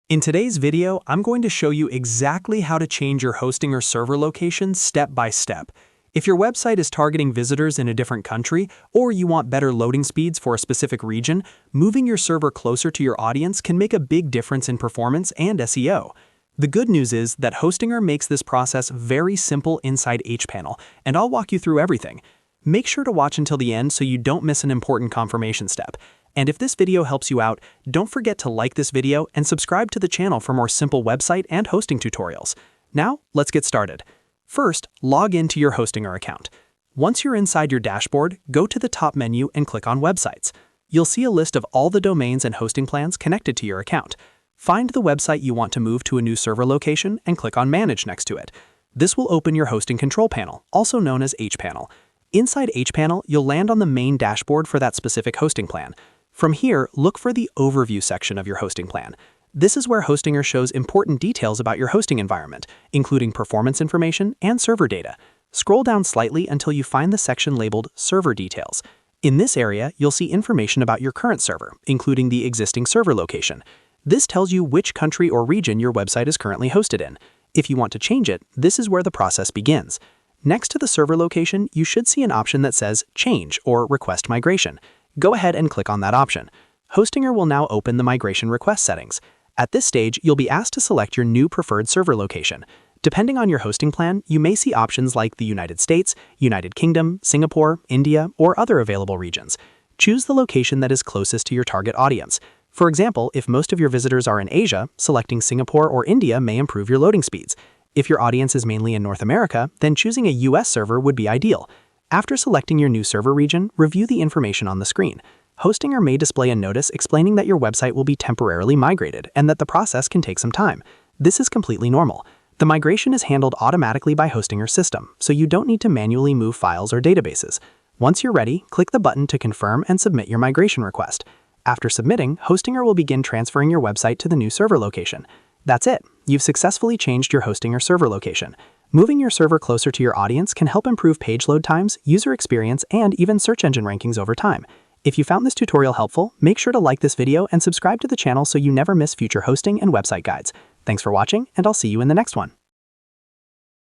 In today's video, I'm going to show you exactly how to change your hosting or server location step by step. If your website is targeting visitors in a different country, or you want better loading speeds for a specific region, moving your server closer to your audience can make a big difference in performance and SEO. The good news is that Hostinger makes this process very simple inside hPanel, and I'll walk you through everything. Make sure to watch until the end so you don't miss an important confirmation step. And if this video helps you out, don't forget to like this video and subscribe to the channel for more simple website and hosting tutorials. Now, let's get started. First, log into your Hostinger account. Once you're inside your dashboard, go to the top menu and click on Websites. You'll see a list of all the domains and hosting plans connected to your account. Find the website you want to move to a new server location and click on Manage next to it. This will open your hosting control panel, also known as hPanel. Inside hPanel, you'll land on the main dashboard for that specific hosting plan. From here, look for the Overview section of your hosting plan. This is where Hostinger shows important details about your hosting environment, including performance information and server data. Scroll down slightly until you find the section labeled Server Details. In this area, you'll see information about your current server, including the existing server location. This tells you which country or region your website is currently hosted in. If you want to change it, this is where the process begins. Next to the server location, you should see an option that says Change or Request Migration. Go ahead and click on that option. Hostinger will now open the migration request settings. At this stage, you'll be asked to select your new preferred server location. Depending on your hosting plan, you may see options like the United States, United Kingdom, Singapore, India, or other available regions. Choose the location that is closest to your target audience. For example, if most of your visitors are in Asia, selecting Singapore or India may improve your loading speeds. If your audience is mainly in North America, then choosing a US server would be ideal. After selecting your new server region, review the information on the screen. Hostinger may display a notice explaining that your website will be temporarily migrated and that the process can take some time. This is completely normal. The migration is handled automatically by Hostinger's system, so you don't need to manually move files or databases. Once you're ready, click the button to confirm and submit your migration request. After submitting, Hostinger will begin transferring your website to the new server location. That's it. You've successfully changed your Hostinger server location. Moving your server closer to your audience can help improve page load times, user experience, and even search engine rankings over time. If you found this tutorial helpful, make sure to like this video and subscribe to the channel so you never miss future hosting and website guides. Thanks for watching, and I'll see you in the next one.